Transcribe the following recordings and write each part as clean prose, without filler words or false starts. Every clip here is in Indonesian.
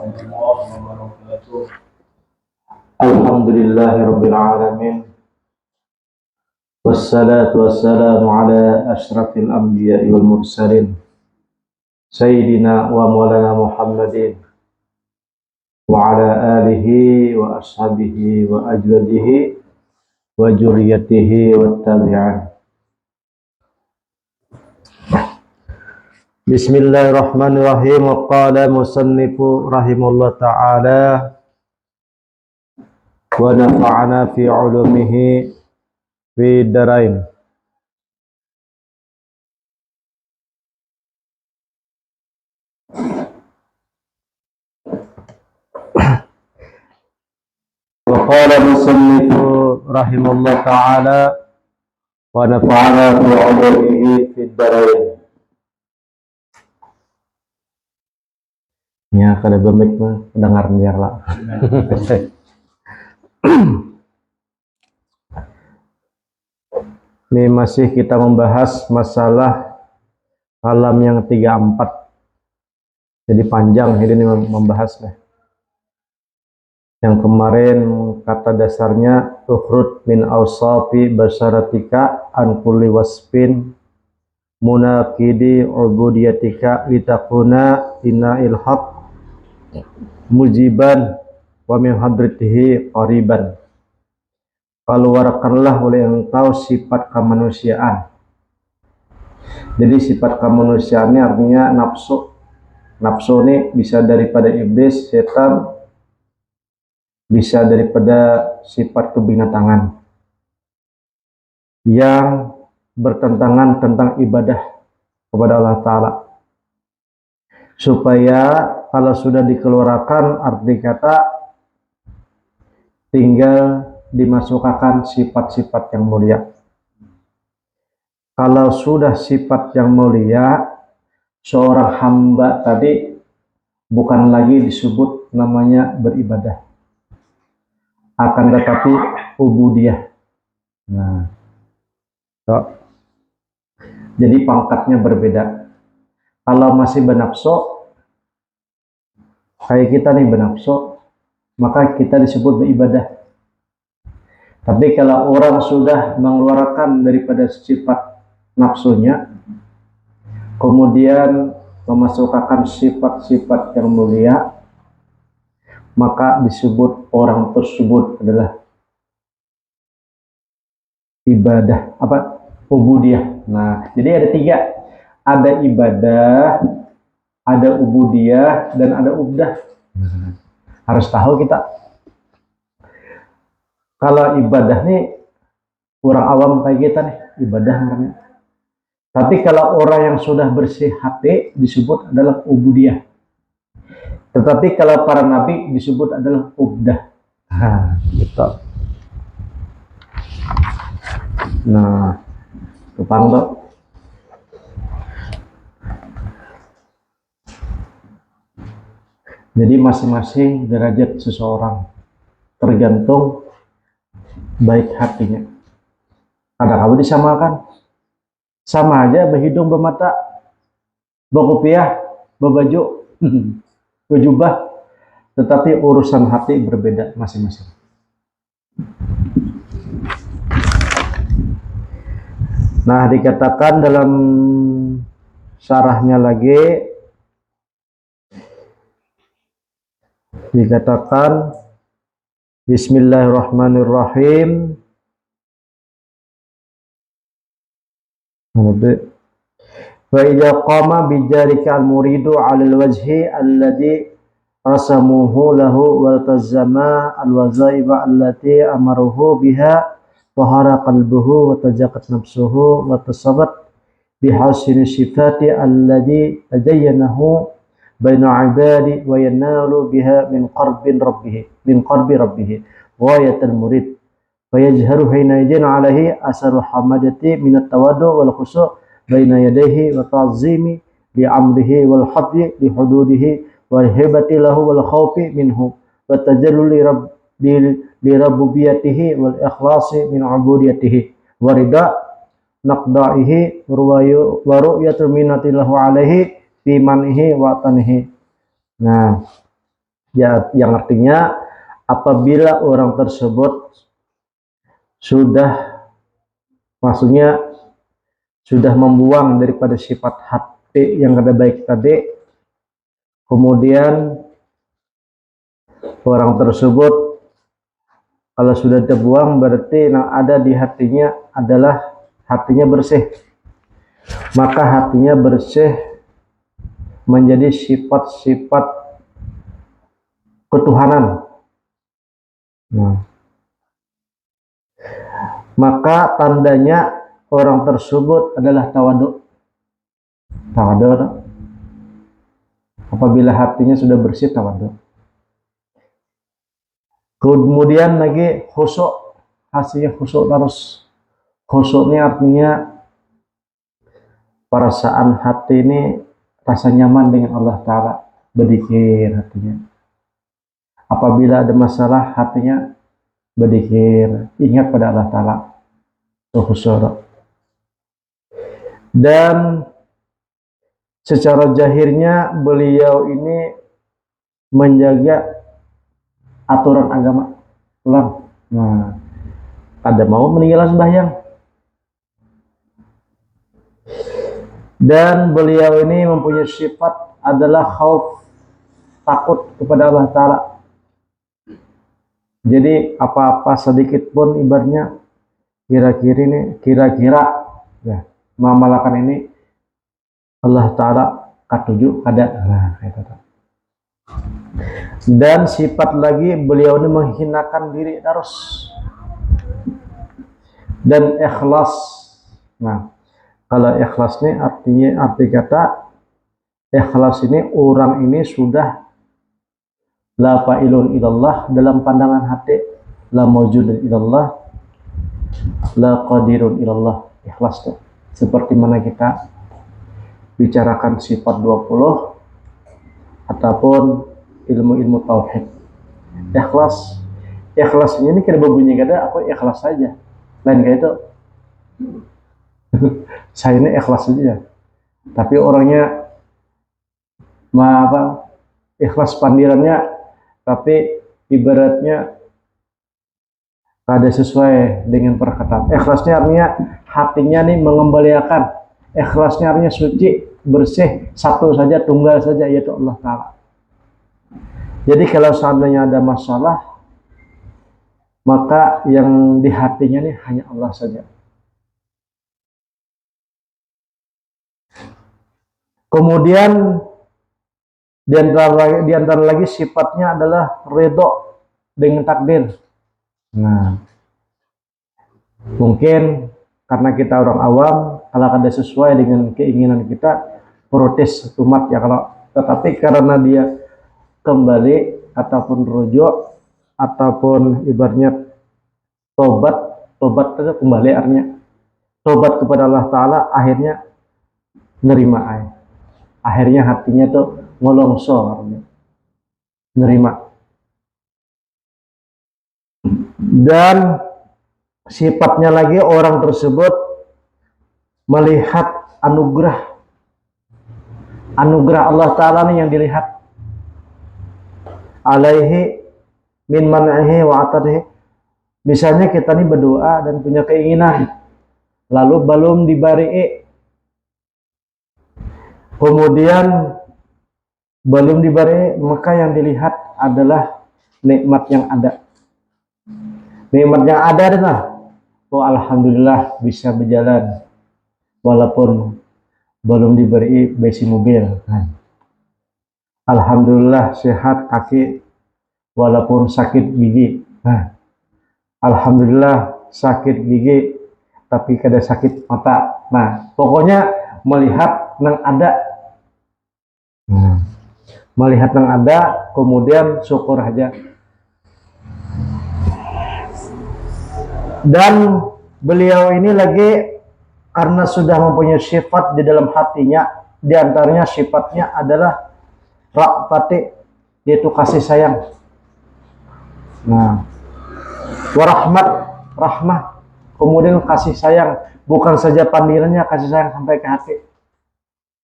warahmatullahi wabarakatuh. Alhamdulillahirabbil alamin. Wassalatu wassalamu ala asyrafil anbiya'i wal mursalin. Sayyidina wa maulana Muhammadin wa ala alihi wa ashabihi wa ajwajihi wa dzurriyyatihi wat tabi'in. Bismillahirrahmanirrahim. Wa qala musannifu rahimahullah ta'ala wa nafa'ana fi 'ulumihi fi darain. Wa qala musannifu rahimahullah ta'ala wa nafa'ana fi 'ulumihi fi darain. Ya, kalau bemik mah dengar biar lah. Ini masih kita membahas masalah alam yang 34. Jadi panjang ini membahasnya. Yang kemarin kata dasarnya ukhrud min awsafi basyaratika an kulli wasfin munaqidi ubudiyatika litakuna inna'il haq mujiban wa min hadratihi qariban. Keluarkanlah oleh engkau sifat kemanusiaan. Jadi sifat kemanusiaan ini artinya nafsu. Nafsu ini bisa daripada iblis, setan, bisa daripada sifat kebinatangan yang bertentangan tentang ibadah kepada Allah Ta'ala. Supaya kalau sudah dikeluarkan, arti kata tinggal dimasukkan sifat-sifat yang mulia. Kalau sudah sifat yang mulia, seorang hamba tadi bukan lagi disebut namanya beribadah, akan tetapi ubudiyah. Nah, jadi pangkatnya berbeda. Kalau masih benafsu, kayak kita nih benafsu, maka kita disebut beribadah. Tapi kalau orang sudah mengeluarkan daripada sifat nafsunya, kemudian memasukkan sifat-sifat yang mulia, maka disebut orang tersebut adalah ibadah, ubudiyah. Nah, jadi ada tiga. Ada ibadah, ada ubudiyah, dan ada ubdah. Harus tahu kita. Kalau ibadah nih, orang awam kayak kita nih, ibadah namanya. Tapi kalau orang yang sudah bersih hati, disebut adalah ubudiyah. Tetapi kalau para nabi disebut adalah ubdah. Gitu. Nah, kepang tuh. Jadi masing-masing derajat seseorang tergantung baik hatinya. Ada kamu disamakan, sama aja berhidung, bermata, berkopiah, berbaju, berjubah, tetapi urusan hati berbeda masing-masing. Nah, dikatakan dalam syarahnya lagi, dikatakan Bismillahirrahmanirrahim. Wa idza qama bijarika al-muridu 'ala al-wajhi alladhi rasamuhu lahu wa tazama al-wazaiba allati amaruhu biha tahara qalbuhu wa tajaqat nafsuhu wa tasabat bihasini sifati alladhi tajayyanahu baina ibadi wa yanalu biha min qarbi rabbih ghayatul murid wa yajharu hina yajin alaihi asaru hamadati min at-tawaddu wal khushu' baina yadayhi wa ta'zimi li amrihi wal habbi li hududihi wal hibati lahu wal khawfi minhu wa tajalluli li rabbubiyatihi wal ikhlasi min ubudiyatihi wa rida naqda'ihi wa ru'yatul minnati lahu alaihi fi manhi wa tanihi. Nah, Ya, yang artinya apabila orang tersebut sudah, maksudnya sudah membuang daripada sifat hati yang kada baik tadi, kemudian orang tersebut kalau sudah terbuang berarti yang ada di hatinya adalah hatinya bersih. Maka hatinya bersih menjadi sifat-sifat ketuhanan. Nah, maka tandanya orang tersebut adalah tawadu. Tawadu apabila hatinya sudah bersih, tawadu. Kemudian lagi khusyuk, hasilnya khusyuk terus. Khusyuk ini artinya perasaan hati ini rasa nyaman dengan Allah Ta'ala, berzikir hatinya. Apabila ada masalah hatinya berzikir, ingat pada Allah Ta'ala, khusyuk. Dan secara zahirnya beliau ini menjaga aturan agama. Ulang. Nah, ada mau meninggal sembahyang. Dan beliau ini mempunyai sifat adalah khauf, takut kepada Allah Ta'ala. Jadi apa-apa sedikit pun ibaratnya kira-kira ya, mengamalkan ini Allah Ta'ala katuju ada. Nah, itu. Dan sifat lagi beliau ini menghinakan diri terus dan ikhlas. Nah, kalau ikhlas ini arti kata ikhlas ini orang ini sudah la fa'ilun ilallah dalam pandangan hati, la mawjudun ilallah, la qadirun ilallah. Ikhlas tuh seperti mana kita bicarakan sifat 20 ataupun ilmu-ilmu tauhid. Ikhlasnya ini kira berbunyi kada aku ikhlas saja. Lain kayak itu. Saya ini ikhlas saja. Tapi orangnya ikhlas pandirannya, tapi ibaratnya ada sesuai dengan perkataan. Ikhlasnya artinya hatinya nih mengembalikan. Ikhlasnya artinya suci, bersih, satu saja, tunggal saja, yaitu Allah Ta'ala. Jadi kalau seandainya ada masalah, maka yang di hatinya nih hanya Allah saja. Kemudian di antara lagi sifatnya adalah ridho dengan takdir. Nah, mungkin karena kita orang awam, kalau ada sesuai dengan keinginan kita, protes umat ya kalau. Tetapi karena dia kembali ataupun rujuk ataupun ibaratnya tobat itu kembali artinya tobat kepada Allah Ta'ala, akhirnya nerima akhirnya hatinya tuh ngolongso artinya nerima. Dan sifatnya lagi orang tersebut melihat anugerah Allah Ta'ala nih yang dilihat, alaihi min man'ihi wa atadihi. Misalnya kita nih berdoa dan punya keinginan, lalu belum diberi, kemudian belum diberi, maka yang dilihat adalah nikmat yang ada. Nikmat yang ada adalah, oh alhamdulillah bisa berjalan, walaupun belum diberi besi mobil. Alhamdulillah sehat kaki, walaupun sakit gigi. Alhamdulillah sakit gigi, tapi kada sakit mata. Nah, pokoknya melihat yang ada. Melihat yang ada, kemudian syukur aja. Dan beliau ini lagi karena sudah mempunyai sifat di dalam hatinya, di antaranya sifatnya adalah ra'fati, yaitu kasih sayang. Nah, warahmat, rahmah, kemudian kasih sayang, bukan saja pandirannya, kasih sayang sampai ke hati.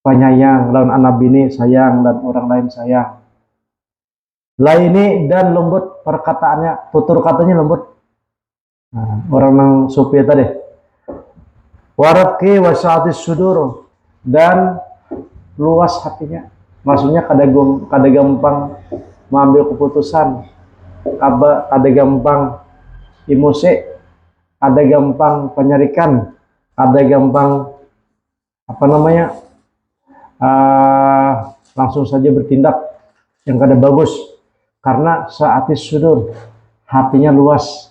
Penyayang, lawan anak bini sayang, dan orang lain sayang. laini dan lembut perkataannya, tutur katanya lembut. Nah, orang yang sufi tadi. Waraqi wasa'atis sudur, dan luas hatinya. Maksudnya kada gampang mengambil keputusan, kada gampang emosi, ada gampang penyarikan, ada gampang apa namanya langsung saja bertindak yang kada bagus, karena sa'atis sudur, hatinya luas.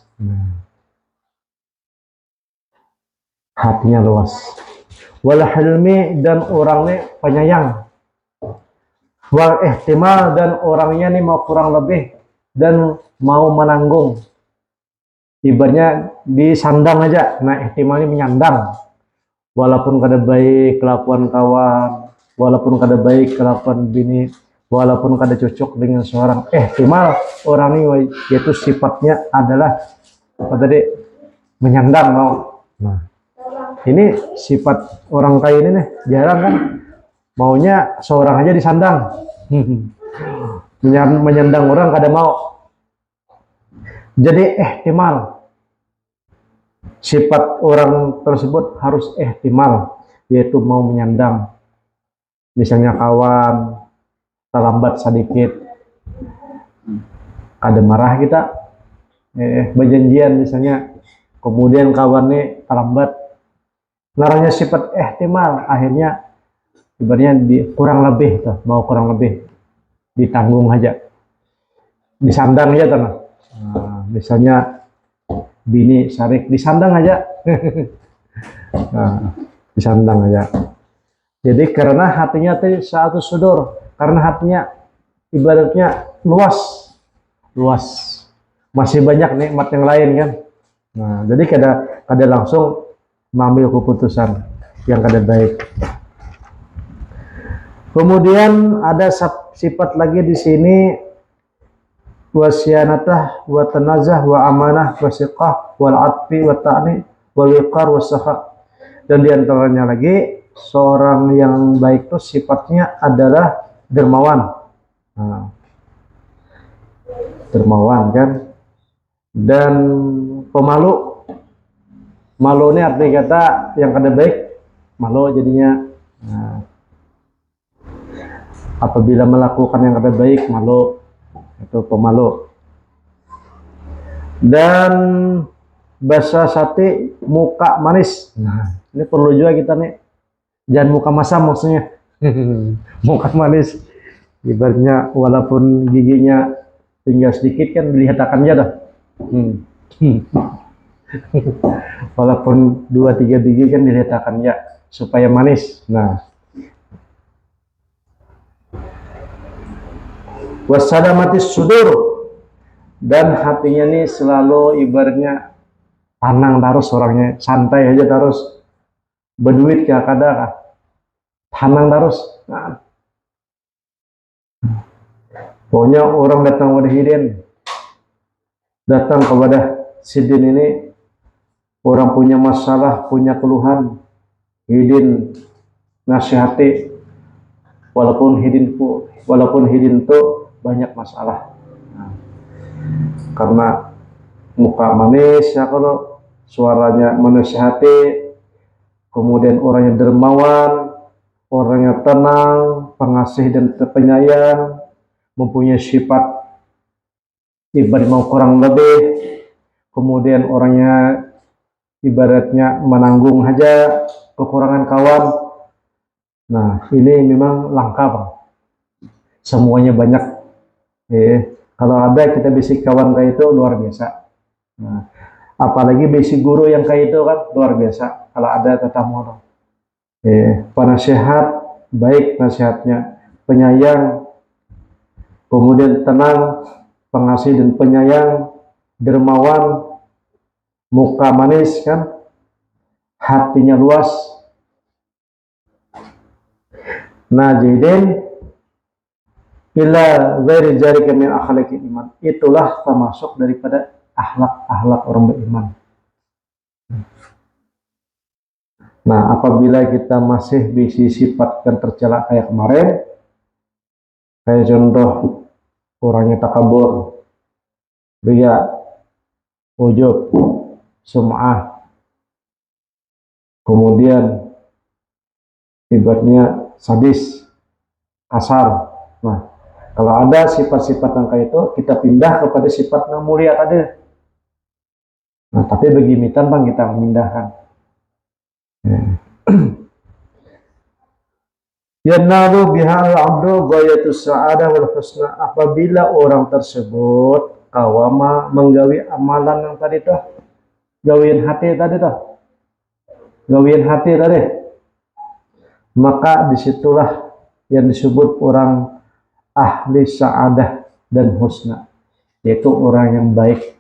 Hatinya luas. Wal hilmi, dan orangnya penyayang. Wal ihtimal, dan orangnya nih mau kurang lebih dan mau menanggung. Ibaratnya disandang aja. Nah, ihtimalnya menyandang. Walaupun kada baik kelakuan kawan, walaupun kada baik kelakuan bini, walaupun kada cocok dengan seorang, ihtimal orang ini yaitu sifatnya adalah apa tadi, menyandang mau. Nah, ini sifat orang kaya ini nih, jarang kan, maunya seorang aja disandang. Menyandang orang kada mau. Jadi ihtimal, sifat orang tersebut harus ihtimal, yaitu mau menyandang. Misalnya kawan terlambat sedikit, kada marah kita, berjanjian misalnya, kemudian kawannya terlambat, larangnya sifat ihtimal, akhirnya ibaratnya kurang lebih tuh, mau kurang lebih ditanggung aja, disandang aja tuh. Nah, misalnya bini sarik, disandang aja. Nah, disandang aja. Jadi karena hatinya tadi satu sudur, karena hatinya ibaratnya luas, luas, masih banyak nikmat yang lain kan. Nah, jadi kada langsung mengambil keputusan yang kada baik. Kemudian ada sifat lagi di sini, wasyanatah wa tanazah wa amanah wa siqah wal atfi wa ta'ni wal wiqar wa sakha. Dan diantaranya lagi, seorang yang baik itu sifatnya adalah dermawan. Nah, dermawan kan, dan pemalu. Malu ini arti kata yang kada baik, malu jadinya. Nah, apabila melakukan yang kada baik, malu, itu pemalu. Dan bahasa sate, muka manis. Nah, ini perlu juga kita nih, jangan muka masam maksudnya. Muka manis, ibaratnya walaupun giginya tinggal sedikit kan dilihatkan aja dah. Walaupun 2-3 biji kan dilihatkan ya, supaya manis. Nah, wasalamatis sudur, dan hatinya nih selalu ibaratnya tenang terus, orangnya santai aja terus, berduit ya kada, tenang terus. Nah, pokoknya orang datang kepada hidin, datang kepada sidin ini, orang punya masalah, punya keluhan, hidin nasihati, walaupun hidin tuh banyak masalah. Nah, karena muka manis ya, kalau suaranya menasihati, kemudian orangnya dermawan, orangnya tenang, pengasih dan penyayang, mempunyai sifat ibarat mau kurang lebih, kemudian orangnya ibaratnya menanggung aja kekurangan kawan. Nah, ini memang langka Bang, semuanya banyak. Kalau ada kita basic kawan kayak itu luar biasa. Nah, apalagi basic guru yang kayak itu kan luar biasa kalau ada tetamu. Penasihat baik, nasihatnya penyayang, kemudian tenang, pengasih dan penyayang, dermawan, muka manis kan, hatinya luas. Nah, jadi ila ghairi dzalika min akhlaqil iman, itulah termasuk daripada akhlak-akhlak orang beriman. Nah, apabila kita masih bisa sifat yang tercela kayak kemarin, kayak contoh orangnya takabur, ria, ujub, sum'ah, kemudian sifatnya sadis, kasar. Nah, kalau ada sifat-sifat yang kayak itu, kita pindah kepada sifat yang mulia tadi. Nah, tapi begini tanpa kita memindahkan. Yanalu bihal abdu ghayatus sa'adah wal husna, apabila orang tersebut kawama menggawi amalan yang tadi tuh, gawian hati tadi tuh, gawian hati tadi, maka disitulah yang disebut orang ahli sa'adah dan husna, yaitu orang yang baik.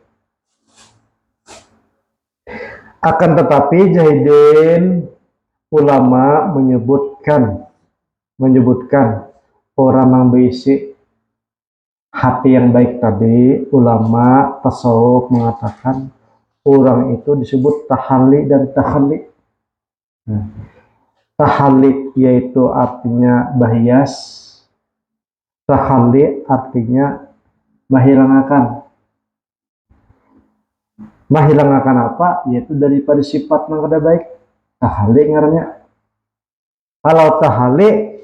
Akan tetapi Jahidin, ulama menyebutkan orang yang berisi hati yang baik tadi, ulama tasawuf mengatakan orang itu disebut tahalli dan tahalli. Tahalli yaitu artinya bahias, tahalli artinya menghilangkan. Menghilangkan apa? Yaitu daripada sifat yang kada baik. Tahalli ngarannya. Kalau tahalli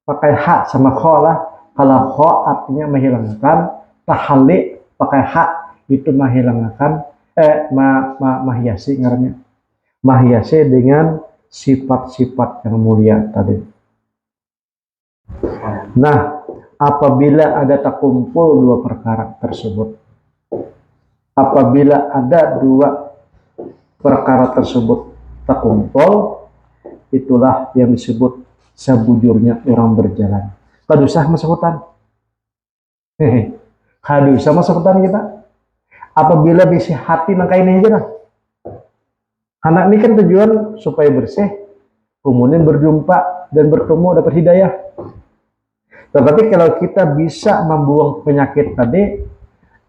pakai hak sama kho lah. Kalau kho artinya menghilangkan, tahalli pakai hak itu menghilangkan, mahiasi ngarannya. Mahiasi dengan sifat-sifat yang mulia tadi. Nah, apabila ada terkumpul dua perkara tersebut, apabila ada dua perkara tersebut terkumpul, itulah yang disebut sebujurnya orang berjalan. Kadusah masuk hutan. Kadusah masuk hutan kita. Apabila bisa hati nangka ini aja lah. Anak ini kan tujuan supaya bersih, kemudian berjumpa dan bertemu dapat hidayah. Tetapi kalau kita bisa membuang penyakit tadi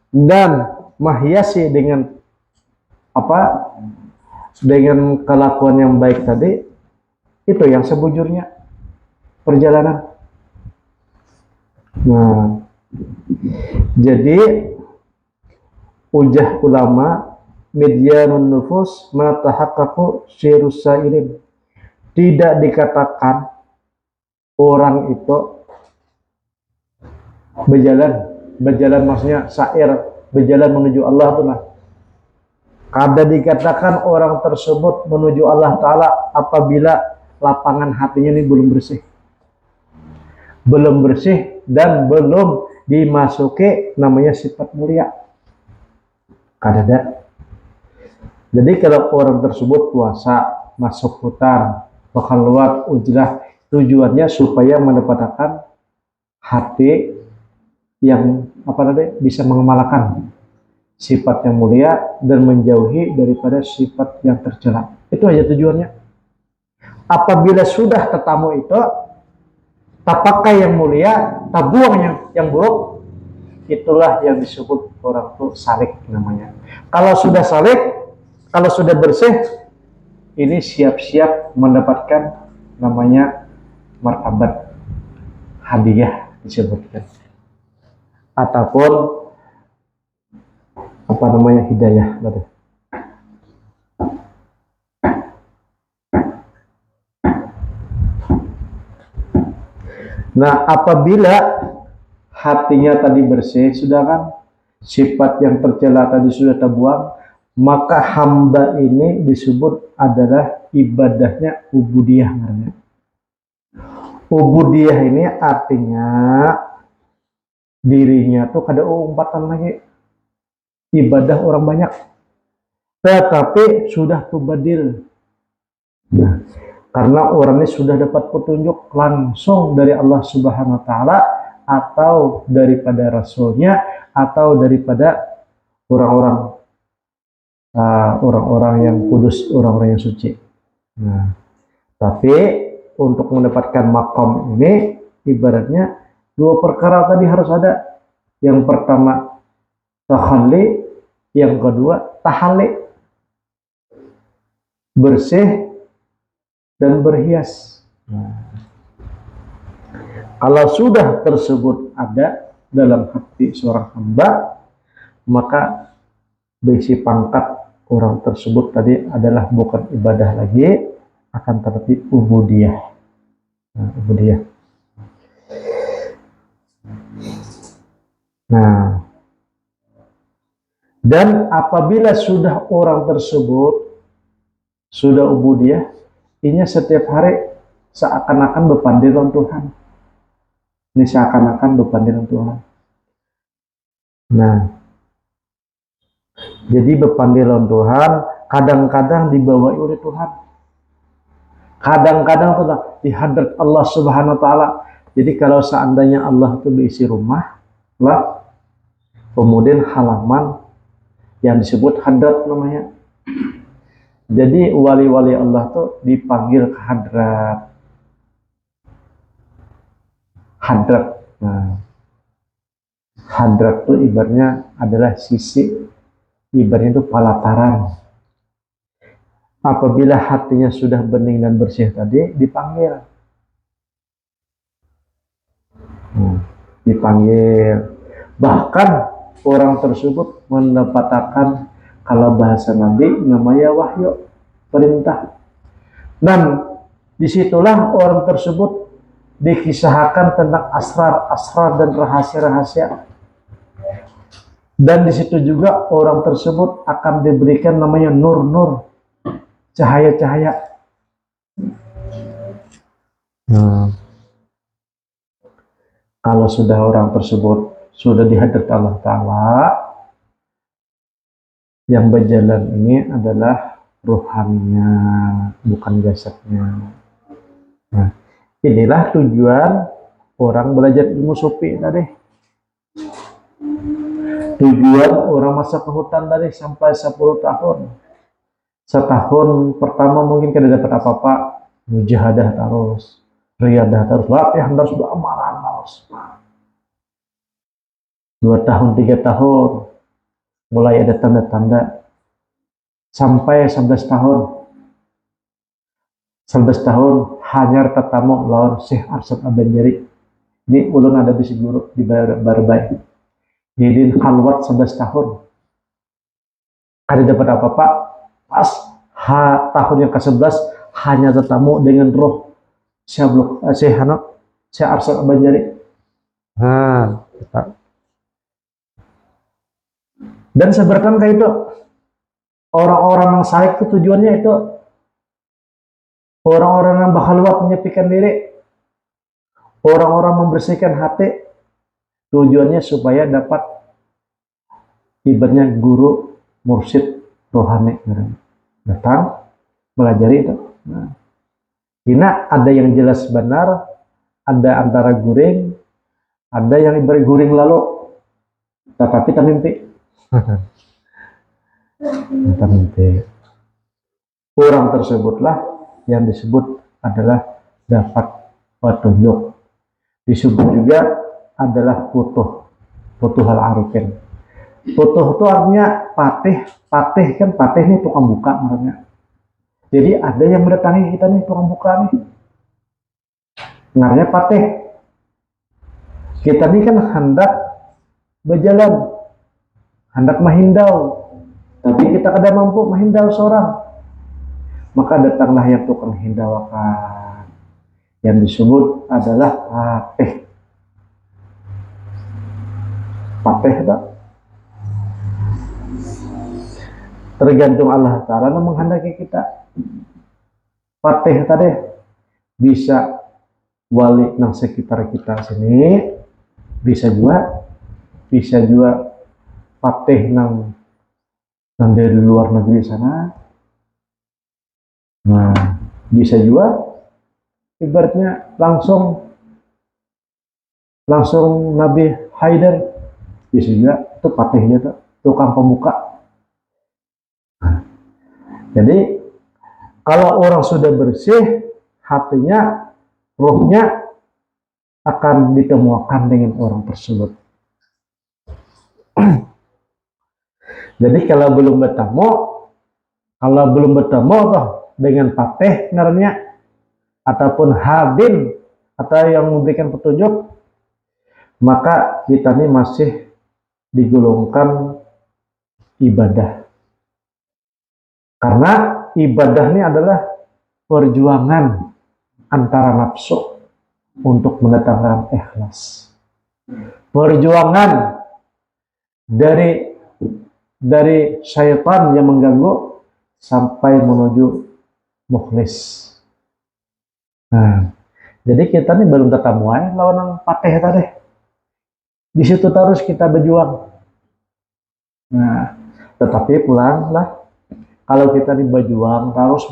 dan menghiasi dengan apa? Dengan kelakuan yang baik tadi, itu yang sebujurnya perjalanan. Nah, jadi ujah ulama medyanun nufus ma tahaqqaqu syirus sa'irin. Tidak dikatakan orang itu berjalan maksudnya syair, berjalan menuju Allah tuh nah. Kada dikatakan orang tersebut menuju Allah Ta'ala apabila lapangan hatinya ini belum bersih. Belum bersih dan belum dimasuki namanya sifat mulia. Kada ada. Jadi kalau orang tersebut puasa, masuk hutan, berkhulwat, ujlah, tujuannya supaya mendapatkan hati yang bisa mengamalkan sifat yang mulia dan menjauhi daripada sifat yang tercela. Itu aja tujuannya. Apabila sudah tetamu itu, tak pakai yang mulia, tak buang yang buruk, itulah yang disebut orang itu salik namanya. Kalau sudah salik, kalau sudah bersih, ini siap-siap mendapatkan namanya martabat hadiah disebutkan. Ataupun hidayah. Nah, apabila hatinya tadi bersih, sudah kan sifat yang tercela tadi sudah terbuang, maka hamba ini disebut adalah ibadahnya ubudiyah namanya. Ubudiyah ini artinya dirinya tuh kada umpatan lagi ibadah orang banyak, tetapi sudah tubadil. Nah, karena orang ini sudah dapat petunjuk langsung dari Allah Subhanahu Wa Taala atau daripada Rasulnya atau daripada orang-orang yang kudus, orang-orang yang suci. Nah, tapi untuk mendapatkan makom ini ibaratnya dua perkara tadi harus ada. Yang pertama tahalli, yang kedua tahalli, bersih dan berhias. Nah, kalau sudah tersebut ada, dalam hati seorang hamba, maka besi pangkat orang tersebut tadi adalah bukan ibadah lagi, akan tetapi ubudiyah. Nah, ubudiyah. Nah, dan apabila sudah orang tersebut sudah ubudiyah, ini setiap hari seakan-akan berpandil dengan Tuhan. Ini seakan-akan berpandil dengan Tuhan. Nah, jadi berpandil dengan Tuhan, kadang-kadang dibawa oleh Tuhan. Kadang-kadang tuh di hadrat Allah Subhanahu wa taala. Jadi kalau seandainya Allah itu berisi rumah, lah, kemudian halaman yang disebut hadrat namanya. Jadi wali-wali Allah tuh dipanggil ke hadrat. Hadrat. Nah, hadrat itu ibaratnya adalah sisi, ibaratnya itu pelataran. Apabila hatinya sudah bening dan bersih tadi, dipanggil. Dipanggil. Bahkan orang tersebut mendapatkan, kalau bahasa Nabi namanya wahyu, perintah. Dan disitulah orang tersebut dikisahkan tentang asrar-asrar dan rahasia-rahasia. Dan disitu juga orang tersebut akan diberikan namanya nur-nur, cahaya-cahaya. Kalau sudah orang tersebut sudah di hadrat Allah Ta'ala, yang berjalan ini adalah ruhaninya, bukan jasadnya. Nah, inilah tujuan orang belajar ilmu sufi tadi. Tujuan orang masuk ke hutan tadi sampai 10 tahun. Setahun pertama mungkin tidak dapat apa-apa, mujahadah terus, riyadah terus, latihan terus, amalan terus. 2 tahun, 3 tahun, mulai ada tanda-tanda, sampai 11 tahun. 11 tahun hanyar tetamu lawan Syekh Arsyad Abanjari. Ini ulun ada di Siguru di Barbay. Jadi khalwat 11 tahun. Ada dapat apa-apa, pas tahun yang ke-11 hanya tetamu dengan roh Syekh Arsyad Abanjari. Nah, dan sebenarnya kayak itu orang-orang yang saleh itu tujuannya itu orang-orang yang bakhalwat menyepikan diri, orang-orang membersihkan hati, tujuannya supaya dapat ibaratnya guru mursyid rohani datang melajari itu. Nah, ini ada yang jelas benar, ada antara guring, ada yang ibarat guring lalu, tetapi tak mimpi. Tak mimpi. Orang tersebutlah yang disebut adalah dapat petunjuk. Disebut juga adalah futuh al-arifin. Futuh itu artinya patih. Patih kan, patih ini tukang buka namanya. Jadi ada yang mendatangi kita nih, tukang buka nih. Ngarnya patih. Kita ini kan hendak berjalan, hendak menghindau, tapi kita kada mampu menghindau seorang. Maka datanglah yang tukang hindaukan, yang disebut adalah patih. Patih tak? Tergantung Allah Ta'ala menghendaki kita. Patih tadi bisa wali nang sekitar kita sini, bisa juga patih nang dari luar negeri sana. Nah, bisa juga ibaratnya langsung Nabi Haidar, bisa juga itu patihnya tuh tukang pemuka. Jadi kalau orang sudah bersih hatinya, rohnya akan ditemukan dengan orang tersebut. Jadi kalau belum bertemu toh dengan patih ngarannya ataupun hadin atau yang memberikan petunjuk, maka kita ini masih digolongkan ibadah. Karena ibadah ini adalah perjuangan antara nafsu untuk mendatangkan ikhlas. Perjuangan dari syaitan yang mengganggu sampai menuju mukhlis. Nah, jadi kita nih belum ketemu aja lawan yang pateh tadi. Di situ terus kita berjuang. Nah, tetapi pulanglah kalau kita nih berjuang terus,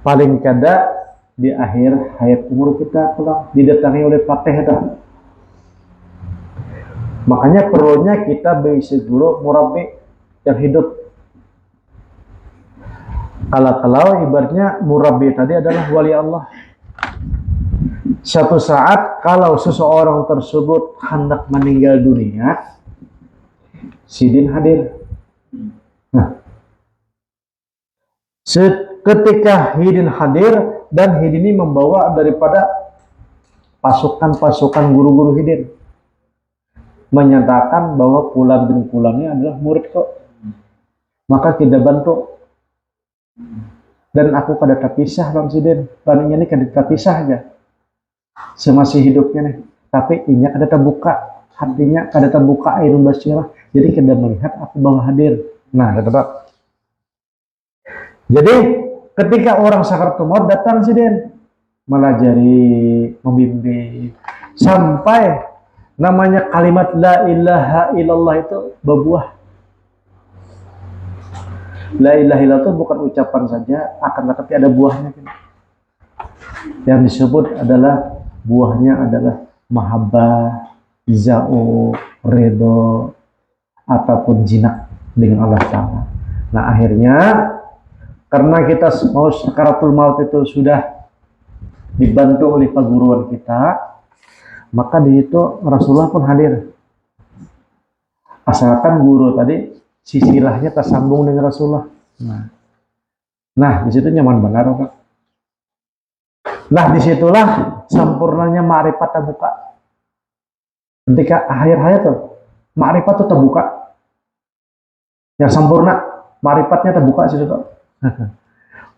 paling kada di akhir hayat umur kita pulang didatangi oleh pateh dah. Makanya perlunya kita berisi dulu murabi yang hidup. Kalau ibaratnya murabi tadi adalah wali Allah. Suatu saat kalau seseorang tersebut hendak meninggal dunia, sidin hadir. Nah, ketika hidin hadir dan hidin ini membawa daripada pasukan-pasukan guru-guru hidin, menyatakan bahwa Fulan bin Fulan ini adalah murid kok, maka kita bantu. Dan aku kada terpisah bang Sidin, tadinya ini kada terpisah aja semasih hidupnya nih, tapi inya kada terbuka hatinya, kada terbuka ainun basirah, jadi kada melihat aku bawa hadir. Nah tetap. Jadi ketika orang sakaratul maut datang Sidin, melajari, membimbing sampai namanya kalimat la ilaha illallah itu berbuah. La ilaha illallah itu bukan ucapan saja, akan tetapi ada buahnya. Yang disebut adalah buahnya adalah mahabbah, iza'u, ridho, ataupun jinak dengan Allah Ta'ala. Nah akhirnya karena kita mau sakaratul maut itu sudah dibantu oleh perguruan kita, maka di situ Rasulullah pun hadir. Asalkan guru tadi sisilahnya tersambung dengan Rasulullah. Nah di situ nyaman benar, Pak. Nah disitulah sempurnanya ma'rifat terbuka. Ketika akhir hayat tuh, ma'rifat itu terbuka. Yang sempurna, ma'rifatnya terbuka situ tuh.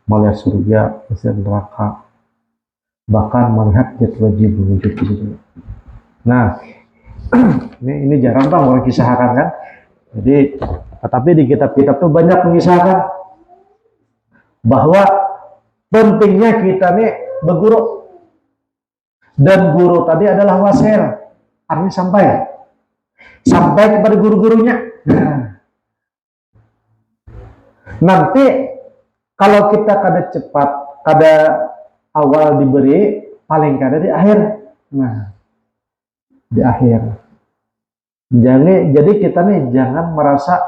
Melihat surga, melihat neraka, bahkan melihat wajib wujud di situ. Nah, ini jarang bang orang kisahkan kan. Jadi, tapi di kitab-kitab tuh banyak mengisahkan bahwa pentingnya kita nih berguru, dan guru tadi adalah wasil, artinya sampai kepada guru-gurunya. Nanti kalau kita kada cepat, kada awal diberi, paling kada di akhir. Nah, di akhir. Jadi kita nih jangan merasa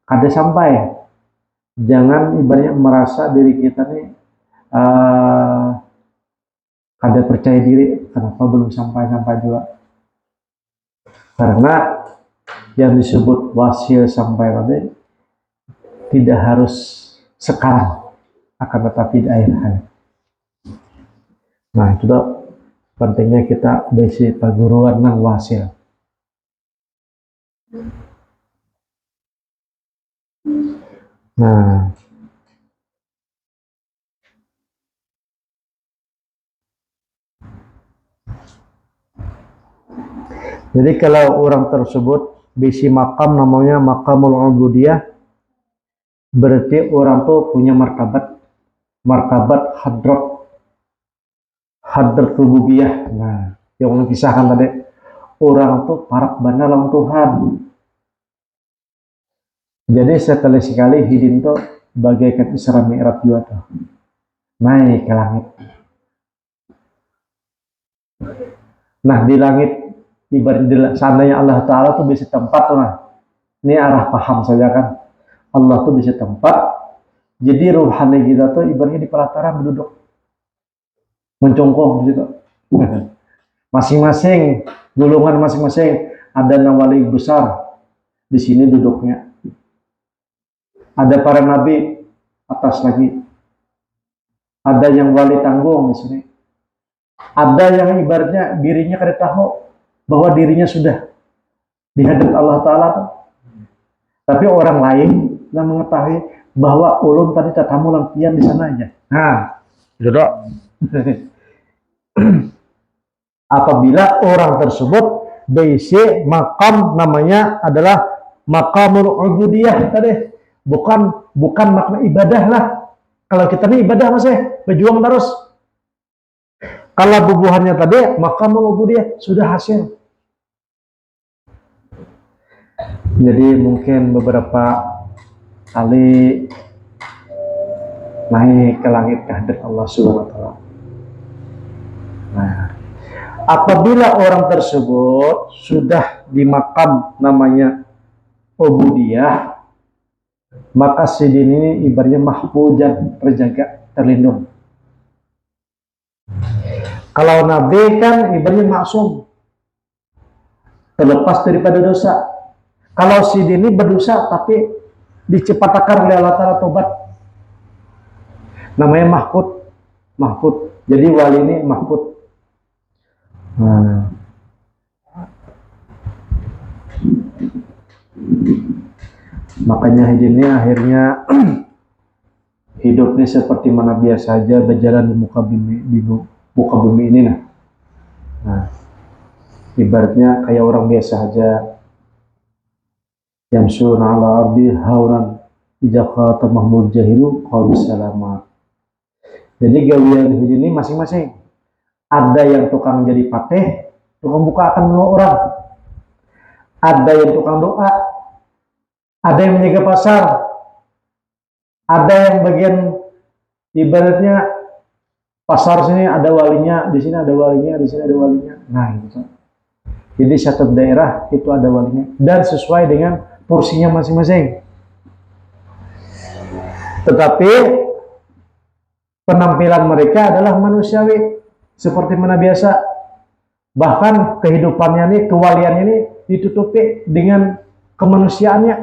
kada sampai. Jangan ibaratnya merasa diri kita nih kada percaya diri, kenapa belum sampai juga. Karena yang disebut wasil sampai tadi tidak harus sekarang, akan tetapi di akhir hayat. Nah itu pentingnya kita besi perguruan nang wasil. Nah jadi kalau orang tersebut bisi makam namanya makamul ubudiyah, berarti orang tuh punya martabat hadrat rububiyah. Nah yang orang kisahkan tadi, orang tuh parak benar lawan Tuhan. Jadi sekali-sekali hidin tuh bagaikan Isra Mi'raj juga tuh, naik ke langit. Nah di langit ibarat seandainya Allah Ta'ala tuh bisa tempat tuh, nah ini arah paham saja kan, Allah tuh bisa tempat, jadi ruhani kita tuh ibaratnya di pelataran duduk mencongkong di situ. Masing-masing golongan masing-masing, ada wali besar di sini duduknya, ada para nabi atas lagi, ada yang wali tanggung di sini, Ada yang ibaratnya dirinya kada tahu bahwa dirinya sudah di hadapan Allah Ta'ala, tapi orang lain yang mengetahui bahwa ulun tadi tatamu lampian di sana aja. Nah, jodoh. Apabila orang tersebut BC makam namanya adalah makamul ubudiyah tadi, bukan makna ibadah lah. Kalau kita ini ibadah masih berjuang terus. Kalau bubuhannya tadi makamul ubudiyah sudah hasil. Jadi mungkin beberapa kali naik ke langit ke hadirat Allah Subhanahu wa taala. Nah, apabila orang tersebut sudah di makam namanya ubudiyah, maka si ini ibaratnya mahfuzan, terjaga, terlindung. Kalau nabi kan ibaratnya maksum, terlepas daripada dosa. Kalau si ini berdosa tapi dicepatakan oleh Allah Ta'ala tobat, namanya mahfud. Jadi wali ini mahfud. Nah. Makanya ini akhirnya hidupnya seperti mana biasa saja berjalan di muka bumi ini. Nah, ibaratnya kayak orang biasa aja. Yamshuna ala ardi hauran idza khatamahumul jahilu qalu salama. Jadi gawian ini masing-masing. Ada yang tukang jadi pateh, tukang buka akan orang. Ada yang tukang doa, ada yang menjaga pasar, ada yang bagian ibaratnya pasar sini ada walinya, di sini ada walinya, di sini ada walinya. Nah, gitu. Jadi satu daerah itu ada walinya dan sesuai dengan porsinya masing-masing. Tetapi penampilan mereka adalah manusiawi seperti mana biasa. Bahkan kehidupannya nih, kewaliannya ini ditutupi dengan kemanusiaannya.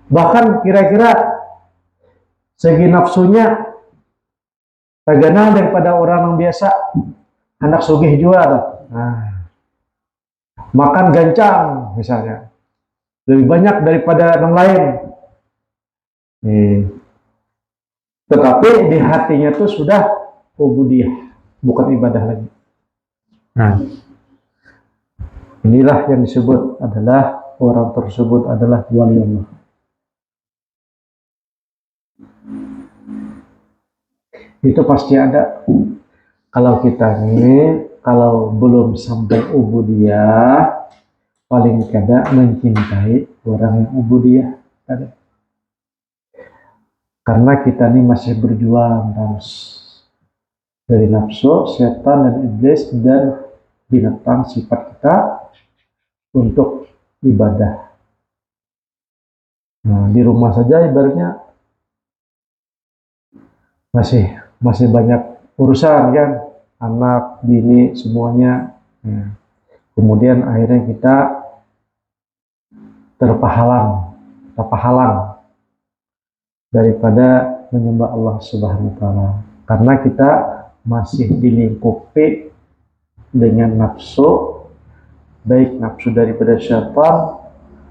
Bahkan kira-kira segi nafsunya terganal daripada orang yang biasa. Anak sugih juga. Nah, makan gancang misalnya. Lebih banyak daripada yang lain. Tetapi di hatinya tuh sudah ubudiyah, bukan ibadah lagi. Nah, inilah yang disebut adalah orang tersebut adalah wali Allah. Itu pasti ada. Kalau kita ini, kalau belum sampai ubudiyah, paling kada mencintai orang yang ubudiyah. Karena kita ini masih berjuang terus dari nafsu, setan dan iblis dan binatang sifat kita untuk ibadah. Nah, di rumah saja ibaratnya masih banyak urusan kan, anak, bini, semuanya. Nah, kemudian akhirnya kita terpahalang daripada menyembah Allah Subhanahu wa taala. Karena kita masih dilingkupi dengan nafsu, baik nafsu daripada syaitan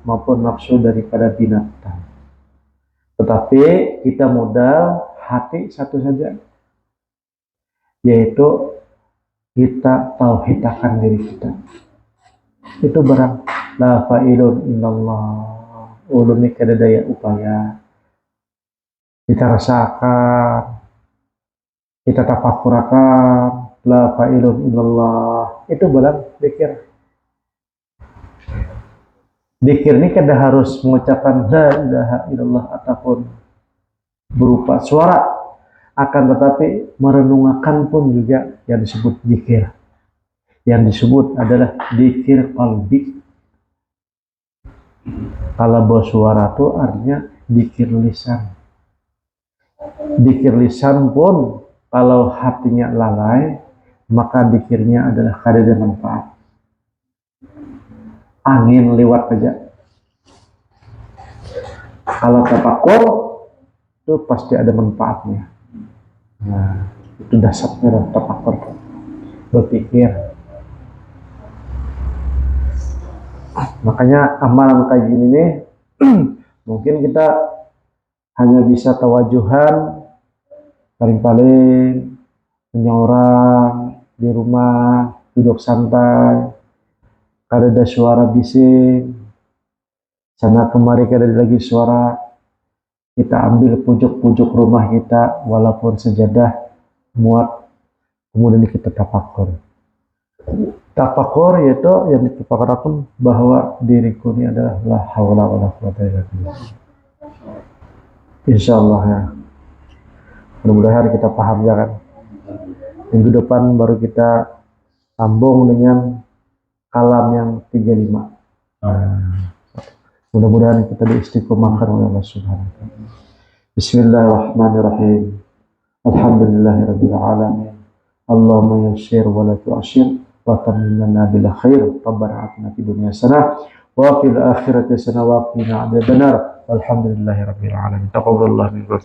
maupun nafsu daripada binatang. Tetapi kita modal hati satu saja, yaitu kita tauhidkan diri kita. Itu barang la fa'ilun illallah, ulun ini kada daya upaya. Kita rasakan, kita tafakurakan, la fa'ilun illallah. Itu barang zikir. Zikir ini kada harus mengucapkan la ilaha illallah ataupun berupa suara, akan tetapi merenungkan pun juga yang disebut zikir. Yang disebut adalah zikir qalbi. Kalau bersuara itu artinya zikir lisan. Zikir lisan pun kalau hatinya lalai, maka zikirnya adalah kada ada manfaat. Angin lewat aja. Kalau tafakur itu pasti ada manfaatnya. Nah, itu dasarnya tafakur. berpikir. Makanya amalan kayak gini nih mungkin kita hanya bisa tawajuhan, paling-paling punya orang di rumah duduk santai, kada ada suara bising, sana kemari kada ada lagi suara, kita ambil pucuk-pucuk rumah kita walaupun sejadah muat, kemudian kita tafakur. Tafakur yaitu yang ditafakurakan bahwa diriku ini adalah la haula wala quwata illa billah. Insyaallah ya. Mudah-mudahan kita paham ya kan. Minggu depan baru kita sambung dengan kalam yang 35. Mudah-mudahan kita diistiqomahkan oleh Allah Subhanahu wa taala. Bismillahirrahmanirrahim. Alhamdulillahirabbil alamin. Allahumma yassir wa la tu'assir wa tammimna bil khair. Rabbana atina fid dunya hasanah wa fil akhirati hasanah wa qina adzabannar. Walhamdulillahirabbil alamin. Taqabbalallahu minkum.